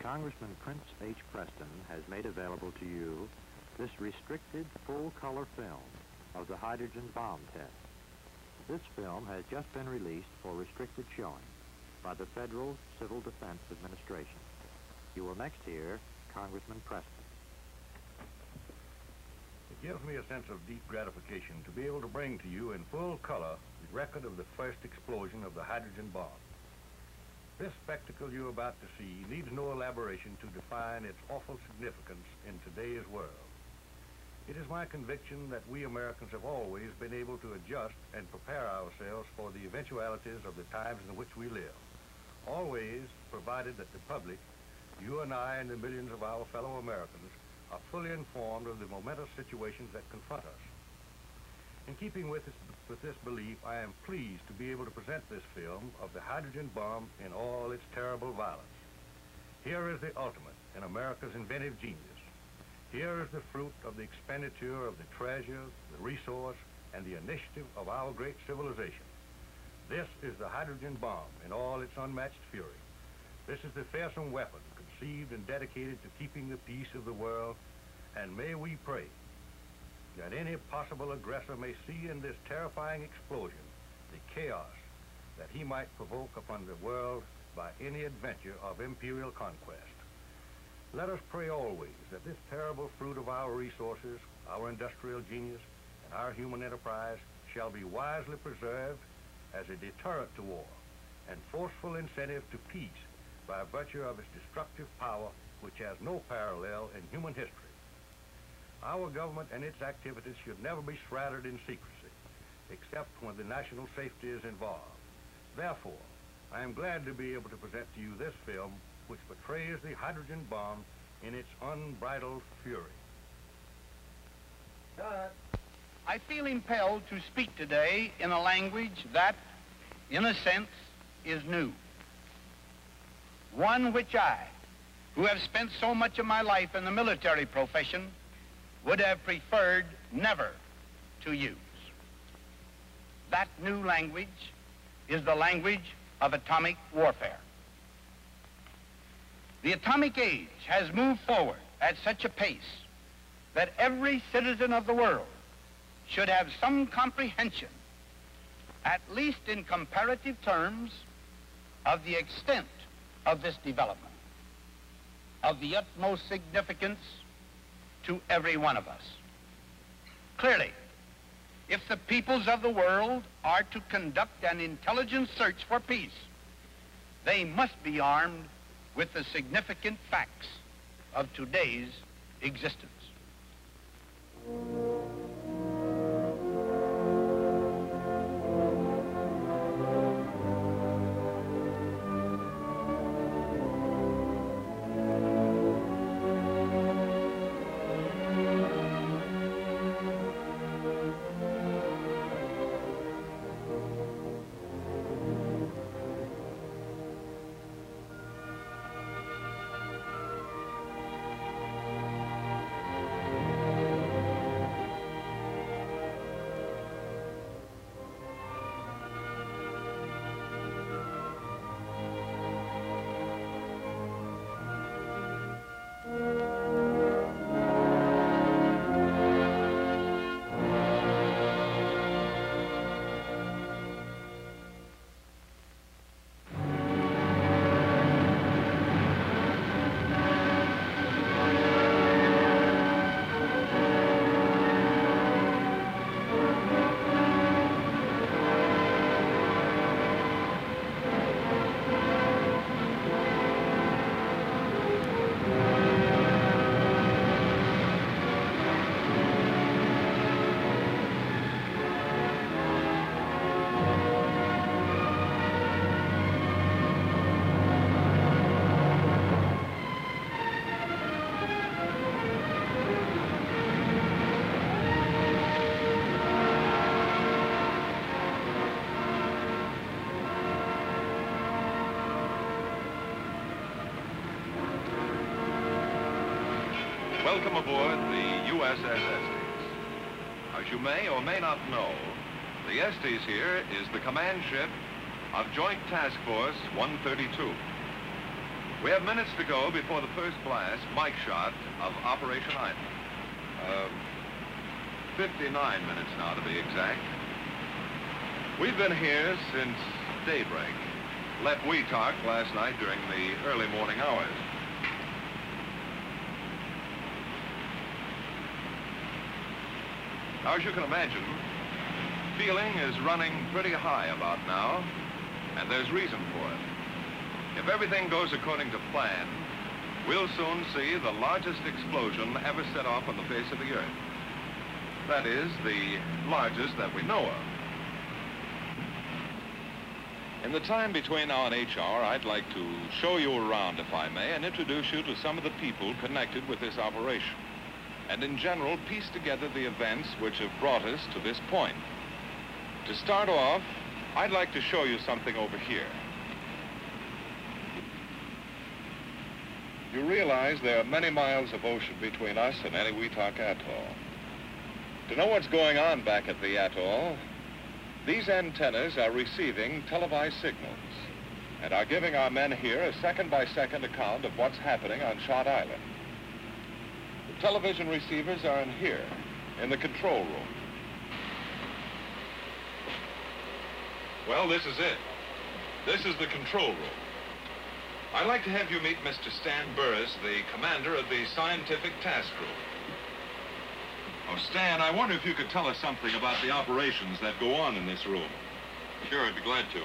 Congressman Prince H. Preston has made available to you this restricted full-color film of the hydrogen bomb test. This film has just been released for restricted showing by the Federal Civil Defense Administration. You will next hear Congressman Preston. It gives me a sense of deep gratification to be able to bring to you in full color the record of the first explosion of the hydrogen bomb. This spectacle you're about to see needs no elaboration to define its awful significance in today's world. It is my conviction that we Americans have always been able to adjust and prepare ourselves for the eventualities of the times in which we live, always provided that the public, you and I and the millions of our fellow Americans, are fully informed of the momentous situations that confront us. In keeping with this belief, I am pleased to be able to present this film of the hydrogen bomb in all its terrible violence. Here is the ultimate in America's inventive genius. Here is the fruit of the expenditure of the treasure, the resource, and the initiative of our great civilization. This is the hydrogen bomb in all its unmatched fury. This is the fearsome weapon conceived and dedicated to keeping the peace of the world, and may we pray that any possible aggressor may see in this terrifying explosion the chaos that he might provoke upon the world by any adventure of imperial conquest. Let us pray always that this terrible fruit of our resources, our industrial genius, and our human enterprise shall be wisely preserved as a deterrent to war and forceful incentive to peace by virtue of its destructive power, which has no parallel in human history. Our government and its activities should never be shrouded in secrecy, except when the national safety is involved. Therefore, I am glad to be able to present to you this film which portrays the hydrogen bomb in its unbridled fury. I feel impelled to speak today in a language that, in a sense, is new. One which I, who have spent so much of my life in the military profession, would have preferred never to use. That new language is the language of atomic warfare. The atomic age has moved forward at such a pace that every citizen of the world should have some comprehension, at least in comparative terms, of the extent of this development, of the utmost significance to every one of us. Clearly, if the peoples of the world are to conduct an intelligent search for peace, they must be armed with the significant facts of today's existence. Welcome aboard the USS Estes. As you may or may not know, the Estes here is the command ship of Joint Task Force 132. We have minutes to go before the first blast, mic shot, of Operation Island. 59 minutes now, to be exact. We've been here since daybreak. Left Weetalk last night during the early morning hours. Now, as you can imagine, feeling is running pretty high about now, and there's reason for it. If everything goes according to plan, we'll soon see the largest explosion ever set off on the face of the Earth. That is, the largest that we know of. In the time between now and H hour, I'd like to show you around, if I may, and introduce you to some of the people connected with this operation, and in general, piece together the events which have brought us to this point. To start off, I'd like to show you something over here. You realize there are many miles of ocean between us and any Weetalk Atoll. To know what's going on back at the atoll, these antennas are receiving televised signals and are giving our men here a second-by-second account of what's happening on Shot Island. The television receivers are in here, in the control room. Well, this is it. This is the control room. I'd like to have you meet Mr. Stan Burris, the commander of the Scientific Task Group. Oh, Stan, I wonder if you could tell us something about the operations that go on in this room. Sure, I'd be glad to.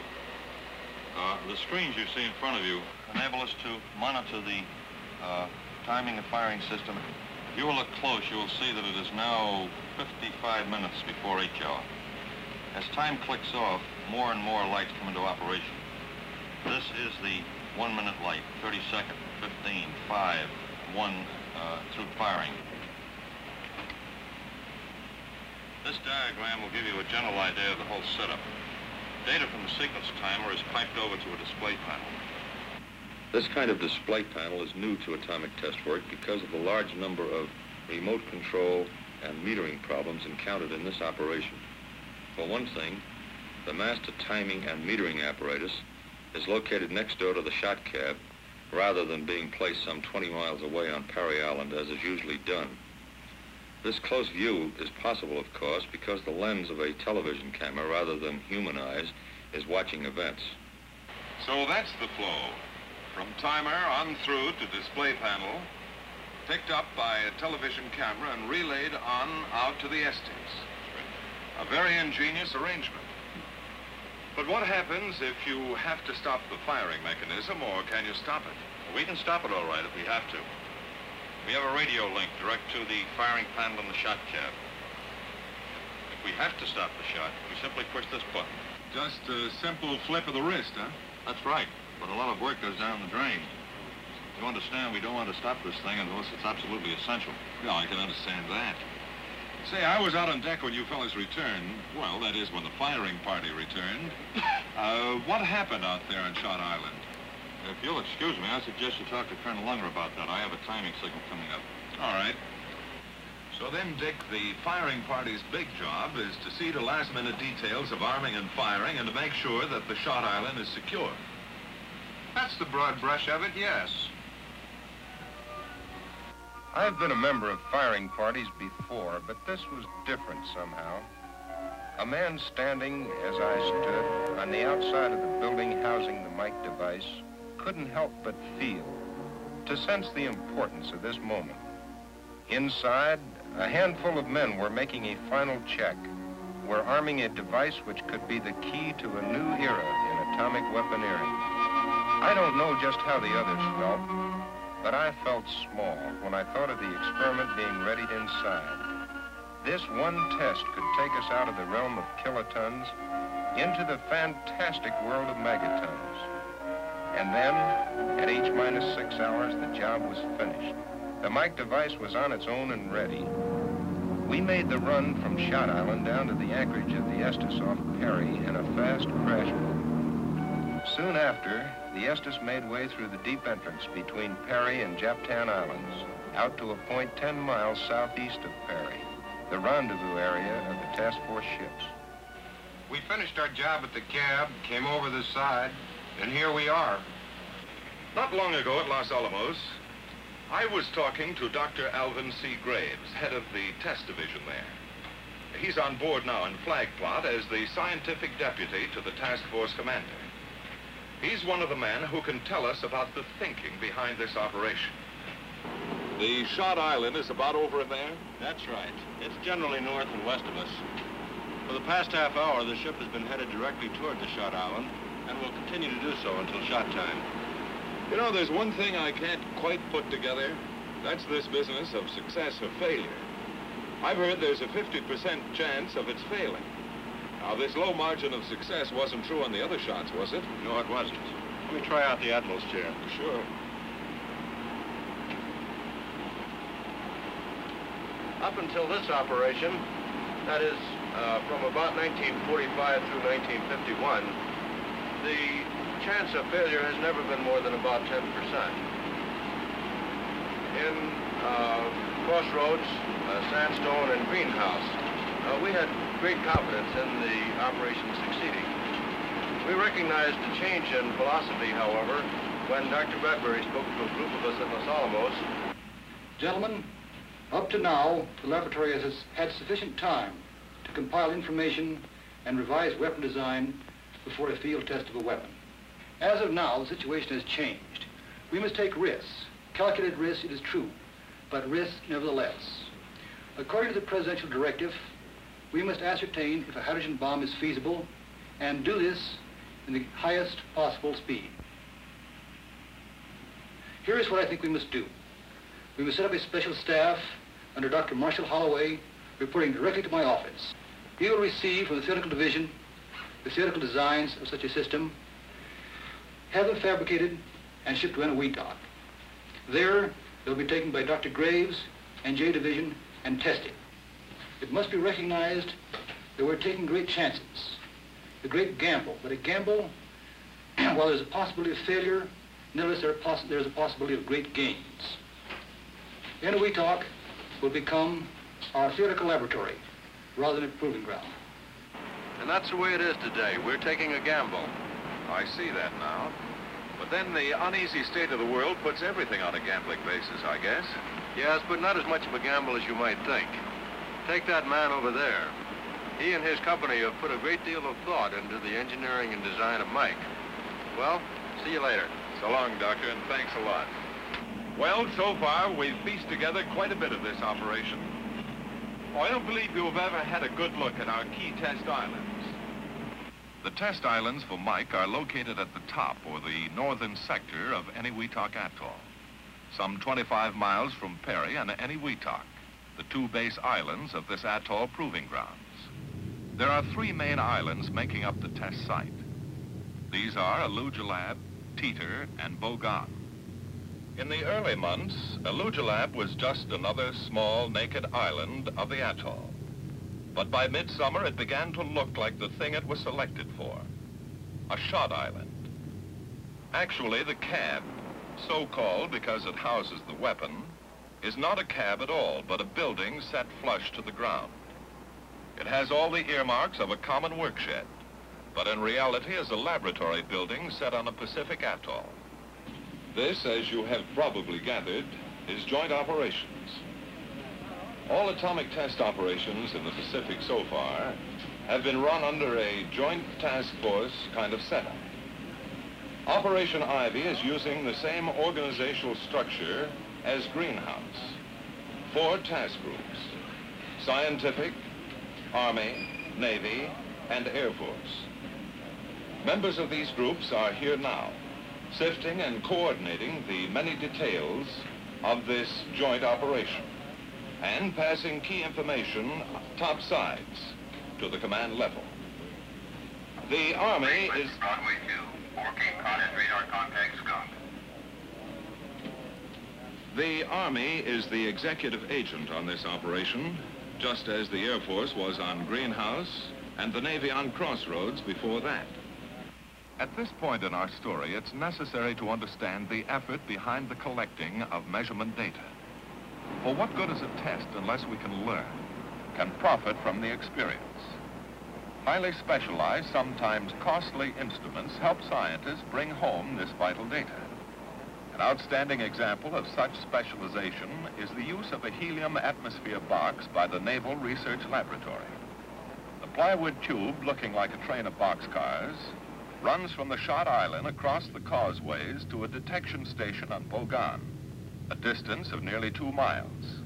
The screens you see in front of you enable us to monitor the timing and firing system. If you will look close, you will see that it is now 55 minutes before H hour. As time clicks off, more and more lights come into operation. This is the 1-minute light, 30-second, 15, 5, 1 through firing. This diagram will give you a general idea of the whole setup. Data from the sequence timer is piped over to a display panel. This kind of display panel is new to atomic test work because of the large number of remote control and metering problems encountered in this operation. For one thing, the master timing and metering apparatus is located next door to the shot cab rather than being placed some 20 miles away on Parry Island as is usually done. This close view is possible, of course, because the lens of a television camera rather than human eyes is watching events. So that's the flow. From timer on through to display panel, picked up by a television camera and relayed on out to the Estes. A very ingenious arrangement. But what happens if you have to stop the firing mechanism, or can you stop it? We can stop it all right if we have to. We have a radio link direct to the firing panel in the shot cab. If we have to stop the shot, we simply push this button. Just a simple flip of the wrist, huh? That's right, but a lot of work goes down the drain. You understand we don't want to stop this thing unless it's absolutely essential. Yeah, I can understand that. Say, I was out on deck when you fellas returned. Well, that is when the firing party returned. What happened out there on Shot Island? If you'll excuse me, I suggest you talk to Colonel Unger about that. I have a timing signal coming up. All right. So then, Dick, the firing party's big job is to see to last-minute details of arming and firing and to make sure that the Shot Island is secure. That's the broad brush of it, yes. I've been a member of firing parties before, but this was different somehow. A man standing, as I stood, on the outside of the building housing the mic device couldn't help but feel, to sense the importance of this moment. Inside, a handful of men were making a final check. We're arming a device which could be the key to a new era in atomic weaponeering. I don't know just how the others felt, but I felt small when I thought of the experiment being readied inside. This one test could take us out of the realm of kilotons into the fantastic world of megatons. And then, at H-6 hours, the job was finished. The mic device was on its own and ready. We made the run from Shot Island down to the anchorage of the Estes off Perry in a fast crash boat. Soon after, the Estes made way through the deep entrance between Perry and Japtan Islands, out to a point 10 miles southeast of Perry, the rendezvous area of the task force ships. We finished our job at the cab, came over the side, and here we are. Not long ago at Los Alamos, I was talking to Dr. Alvin C. Graves, head of the test division there. He's on board now in Flag Plot as the scientific deputy to the task force commander. He's one of the men who can tell us about the thinking behind this operation. The shot island is about over there? That's right. It's generally north and west of us. For the past half hour, the ship has been headed directly toward the shot island and will continue to do so until shot time. You know, there's one thing I can't quite put together. That's this business of success or failure. I've heard there's a 50% chance of its failing. Now, this low margin of success wasn't true on the other shots, was it? No, it wasn't. Let me try out the Admiral's chair. Sure. Up until this operation, that is, from about 1945 through 1951, the chance of failure has never been more than about 10%. In Crossroads, Sandstone, and Greenhouse, we had great confidence in the operation succeeding. We recognized a change in philosophy, however, when Dr. Bradbury spoke to a group of us at Los Alamos. Gentlemen, up to now, the laboratory has had sufficient time to compile information and revise weapon design before a field test of a weapon. As of now, the situation has changed. We must take risks. Calculated risks, it is true, but risks nevertheless. According to the presidential directive, we must ascertain if a hydrogen bomb is feasible and do this in the highest possible speed. Here is what I think we must do. We must set up a special staff under Dr. Marshall Holloway, reporting directly to my office. He will receive from the theoretical division the theoretical designs of such a system, have them fabricated and shipped to Eniwetok. There, they'll be taken by Dr. Graves and J Division and tested. It must be recognized that we're taking great chances, a great gamble, but a gamble, while there's a possibility of failure, nevertheless there's a possibility of great gains. Eniwetok will become our theoretical laboratory rather than a proving ground. And that's the way it is today. We're taking a gamble. I see that now. But then the uneasy state of the world puts everything on a gambling basis, I guess. Yes, but not as much of a gamble as you might think. Take that man over there. He and his company have put a great deal of thought into the engineering and design of Mike. Well, see you later. So long, Doctor, and thanks a lot. Well, so far, we've pieced together quite a bit of this operation. Oh, I don't believe you've ever had a good look at our key test islands. The test islands for Mike are located at the top, or the northern sector, of Eniwetok Atoll, some 25 miles from Perry and Eniwetok, the two base islands of this atoll proving grounds. There are three main islands making up the test site. These are Alujilab, Teeter, and Bogan. In the early months, Alujilab was just another small, naked island of the atoll. But by midsummer, it began to look like the thing it was selected for, a shot island. Actually, the cab, so called because it houses the weapon, is not a cab at all, but a building set flush to the ground. It has all the earmarks of a common workshed, but in reality is a laboratory building set on a Pacific atoll. This, as you have probably gathered, is joint operations. All atomic test operations in the Pacific so far have been run under a joint task force kind of setup. Operation Ivy is using the same organizational structure as Greenhouse. 4 task groups: Scientific, Army, Navy, and Air Force. Members of these groups are here now, sifting and coordinating the many details of this joint operation and passing key information topsides to the command level. The Army is... Broadway 2, 4 Cape Cod and radar contact skunk. The Army is the executive agent on this operation, just as the Air Force was on Greenhouse and the Navy on Crossroads before that. At this point in our story, it's necessary to understand the effort behind the collecting of measurement data. For what good is a test unless we can learn, can profit from the experience? Highly specialized, sometimes costly instruments help scientists bring home this vital data. An outstanding example of such specialization is the use of a helium atmosphere box by the Naval Research Laboratory. The plywood tube, looking like a train of boxcars, runs from the shot island across the causeways to a detection station on Bogan, a distance of nearly 2 miles.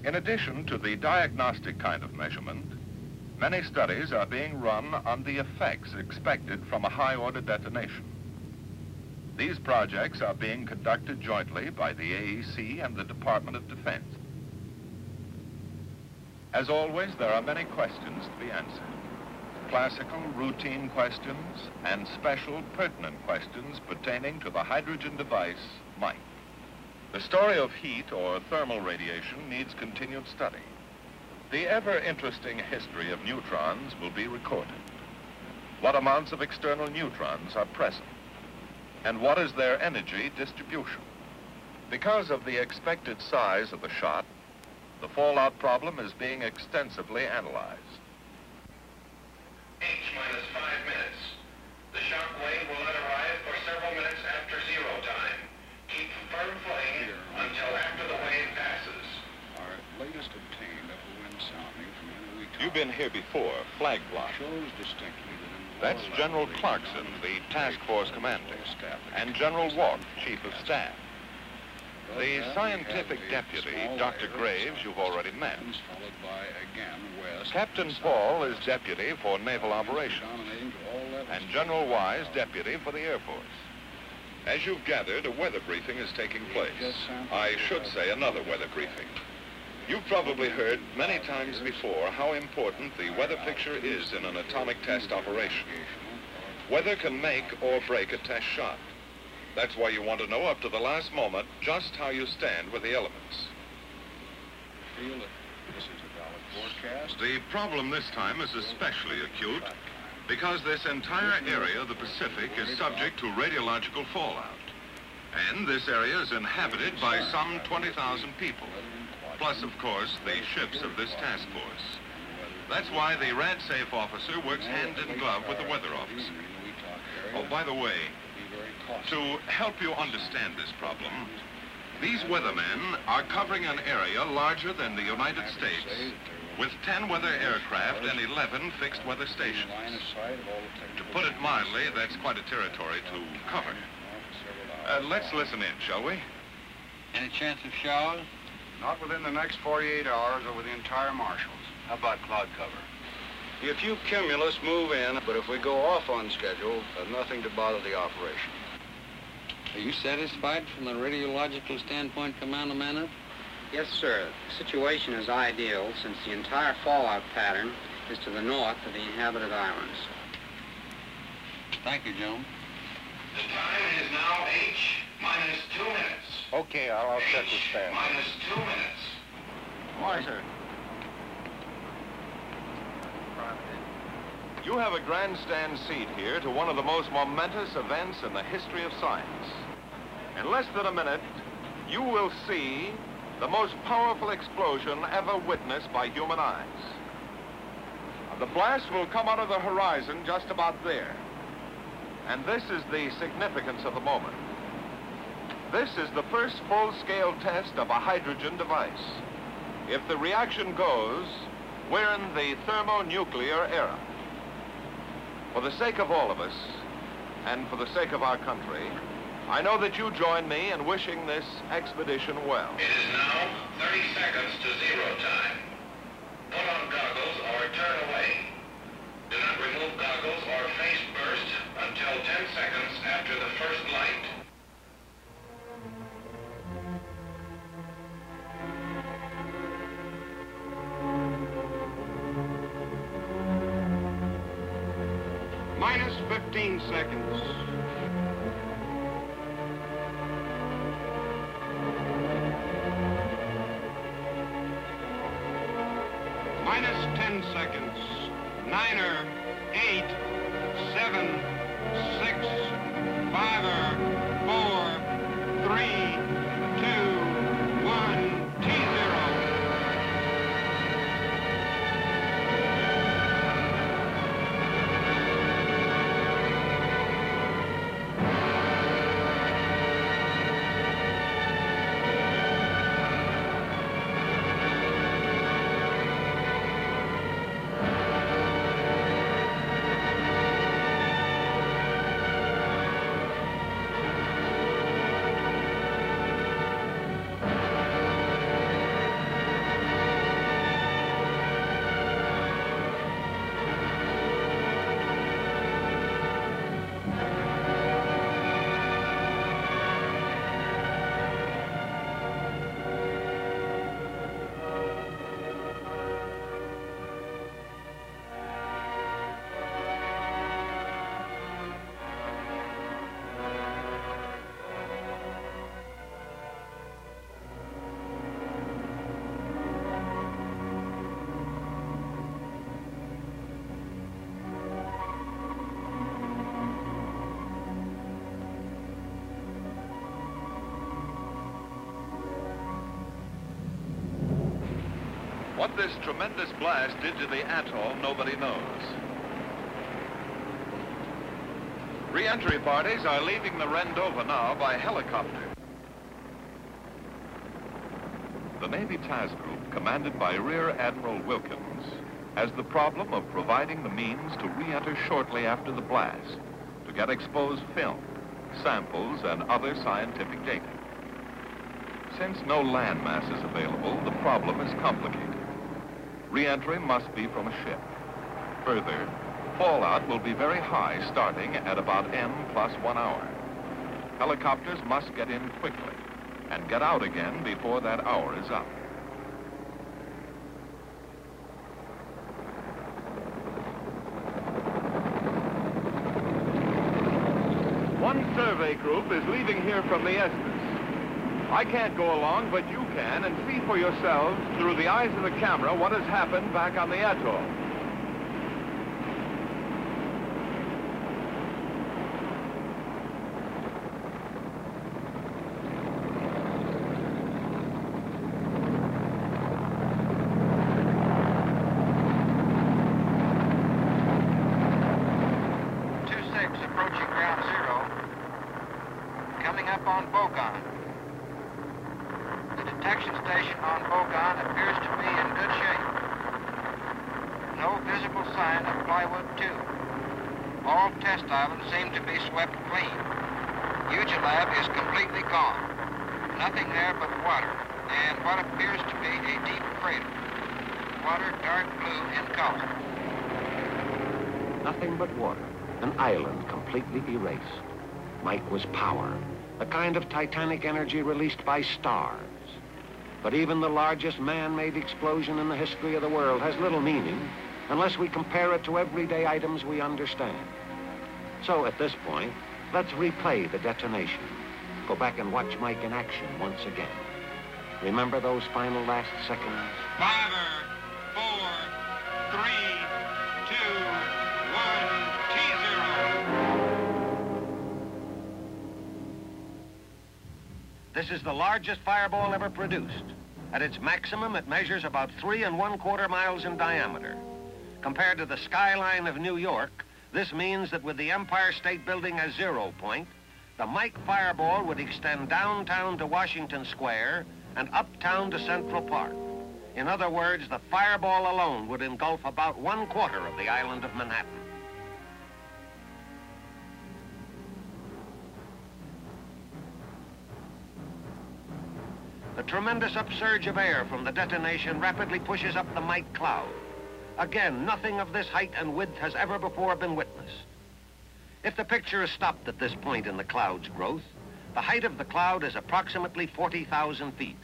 In addition to the diagnostic kind of measurement, many studies are being run on the effects expected from a high-order detonation. These projects are being conducted jointly by the AEC and the Department of Defense. As always, there are many questions to be answered. Classical, routine questions, and special, pertinent questions pertaining to the hydrogen device, MIC. The story of heat or thermal radiation needs continued study. The ever-interesting history of neutrons will be recorded. What amounts of external neutrons are present? And what is their energy distribution? Because of the expected size of the shot, the fallout problem is being extensively analyzed. H minus 5 minutes. The shock wave will not arrive for several minutes after 0 time. Keep firm footing until after the wave passes. Our latest obtained upwind sounding from NOE. You've been here before, flag block. Shows distinctly that That's General Clarkson, the task force commander, and General Walk, chief of staff. The scientific deputy, Dr. Graves, you've already met. Captain Paul is deputy for naval operations, and General Wise, deputy for the Air Force. As you've gathered, a weather briefing is taking place. I should say another weather briefing. You've probably heard many times before how important the weather picture is in an atomic test operation. Weather can make or break a test shot. That's why you want to know up to the last moment just how you stand with the elements. Feel that this is a valid forecast. The problem this time is especially acute because this entire area of the Pacific is subject to radiological fallout. And this area is inhabited by some 20,000 people. Plus, of course, the ships of this task force. That's why the RADSAFE officer works hand in glove with the weather officer. Oh, by the way, to help you understand this problem, these weathermen are covering an area larger than the United States, with 10 weather aircraft and 11 fixed weather stations. To put it mildly, that's quite a territory to cover. Let's listen in, shall we? Any chance of showers? Not within the next 48 hours over the entire marshals. How about cloud cover? A few cumulus move in, but if we go off on schedule, nothing to bother the operation. Are you satisfied from the radiological standpoint, Commander Manor? Yes, sir. The situation is ideal since the entire fallout pattern is to the north of the inhabited islands. Thank you, gentlemen. The time is now H minus 2 minutes. Okay, I'll check with Stan. Minus 2 minutes. Why, sir? You have a grandstand seat here to one of the most momentous events in the history of science. In less than a minute, you will see the most powerful explosion ever witnessed by human eyes. The blast will come out of the horizon just about there. And this is the significance of the moment. This is the first full-scale test of a hydrogen device. If the reaction goes, we're in the thermonuclear era. For the sake of all of us, and for the sake of our country, I know that you join me in wishing this expedition well. It is now 30 seconds to 0 time. Put on goggles or turn away. Do not remove goggles or face burst until 10 seconds after the first light. Minus 15 seconds. Minus 10 seconds. 9er, 8, 7, 6, 5er, 4, 3, 2, 1, T0. this tremendous blast did to the atoll, nobody knows. Re-entry parties are leaving the Rendova now by helicopter. The Navy Task Group, commanded by Rear Admiral Wilkins, has the problem of providing the means to re-enter shortly after the blast to get exposed film, samples, and other scientific data. Since no land mass is available, the problem is complicated. Re-entry must be from a ship. Further, fallout will be very high, starting at about n+1 hour. Helicopters must get in quickly and get out again before that hour is up. One survey group is leaving here from the Estes. I can't go along, but you can, and see for yourselves, through the eyes of the camera, what has happened back on the atoll. Nothing but water, an island completely erased. Mike was power, a kind of titanic energy released by stars. But even the largest man-made explosion in the history of the world has little meaning unless we compare it to everyday items we understand. So at this point, let's replay the detonation. Go back and watch Mike in action once again. Remember those final last seconds? 5, 4, 3, 2, 1, T0. This is the largest fireball ever produced. At its maximum, it measures about 3 1/4 miles in diameter. Compared to the skyline of New York, this means that with the Empire State Building as 0 point, the Mike fireball would extend downtown to Washington Square and uptown to Central Park. In other words, the fireball alone would engulf about 1/4 of the island of Manhattan. The tremendous upsurge of air from the detonation rapidly pushes up the Mike cloud. Again, nothing of this height and width has ever before been witnessed. If the picture is stopped at this point in the cloud's growth, the height of the cloud is approximately 40,000 feet.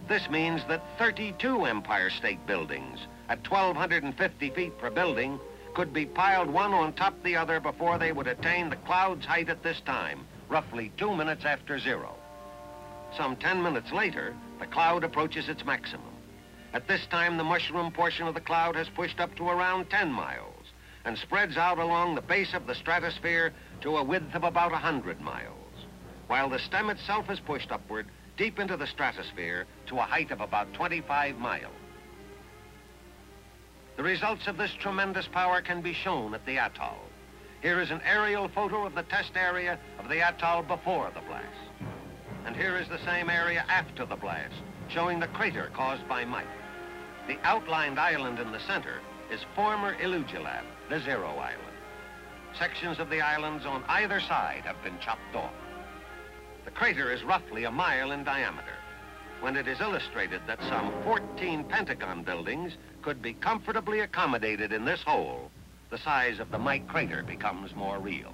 This means that 32 Empire State Buildings at 1,250 feet per building could be piled one on top of the other before they would attain the cloud's height at this time, roughly 2 minutes after 0. Some 10 minutes later, the cloud approaches its maximum. At this time, the mushroom portion of the cloud has pushed up to around 10 miles and spreads out along the base of the stratosphere to a width of about 100 miles, while the stem itself is pushed upward deep into the stratosphere to a height of about 25 miles. The results of this tremendous power can be shown at the atoll. Here is an aerial photo of the test area of the atoll before the blast. And here is the same area after the blast, showing the crater caused by Mike. The outlined island in the center is former Illugelab, the 0 island. Sections of the islands on either side have been chopped off. The crater is roughly 1 mile in diameter. When it is illustrated that some 14 Pentagon buildings could be comfortably accommodated in this hole, the size of the Mike crater becomes more real.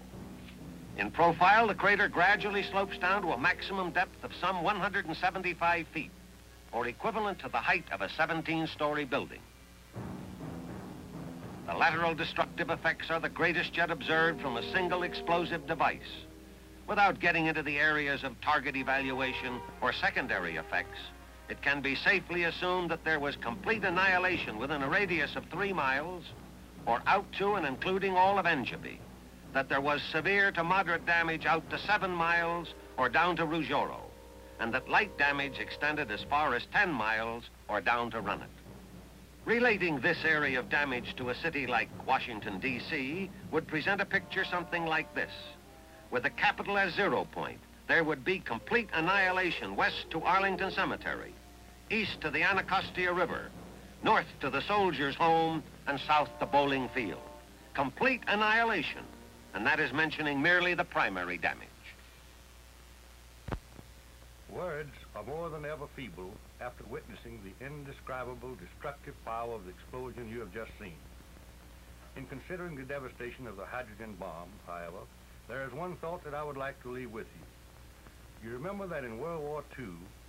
In profile, the crater gradually slopes down to a maximum depth of some 175 feet, or equivalent to the height of a 17-story building. The lateral destructive effects are the greatest yet observed from a single explosive device. Without getting into the areas of target evaluation or secondary effects, it can be safely assumed that there was complete annihilation within a radius of 3 miles, or out to and including all of Engebi, that there was severe to moderate damage out to 7 miles or down to Ruggiero, and that light damage extended as far as 10 miles or down to Runnet. Relating this area of damage to a city like Washington, D.C. would present a picture something like this. With the capital as 0 point, there would be complete annihilation west to Arlington Cemetery, east to the Anacostia River, north to the Soldiers' Home, and south to Bowling Field. Complete annihilation, and that is mentioning merely the primary damage. Words are more than ever feeble after witnessing the indescribable destructive power of the explosion you have just seen. In considering the devastation of the hydrogen bomb, however, there is one thought that I would like to leave with you. You remember that in World War II,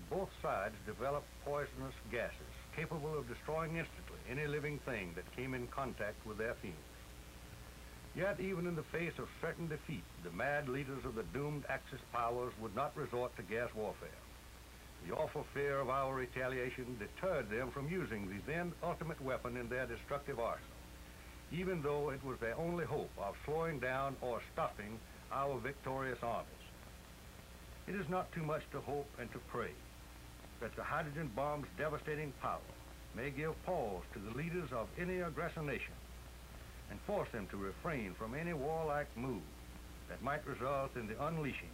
both sides developed poisonous gases capable of destroying instantly any living thing that came in contact with their fumes. Yet, even in the face of certain defeat, the mad leaders of the doomed Axis powers would not resort to gas warfare. The awful fear of our retaliation deterred them from using the then ultimate weapon in their destructive arsenal, even though it was their only hope of slowing down or stopping our victorious armies. It is not too much to hope and to pray that the hydrogen bomb's devastating power may give pause to the leaders of any aggressor nation and force them to refrain from any warlike move that might result in the unleashing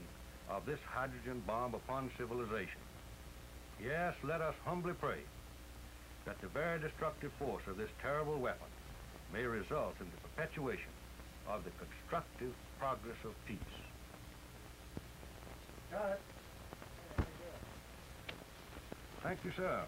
of this hydrogen bomb upon civilization. Yes, let us humbly pray that the very destructive force of this terrible weapon may result in the perpetuation of the constructive progress of peace. Got it. Thank you, sir.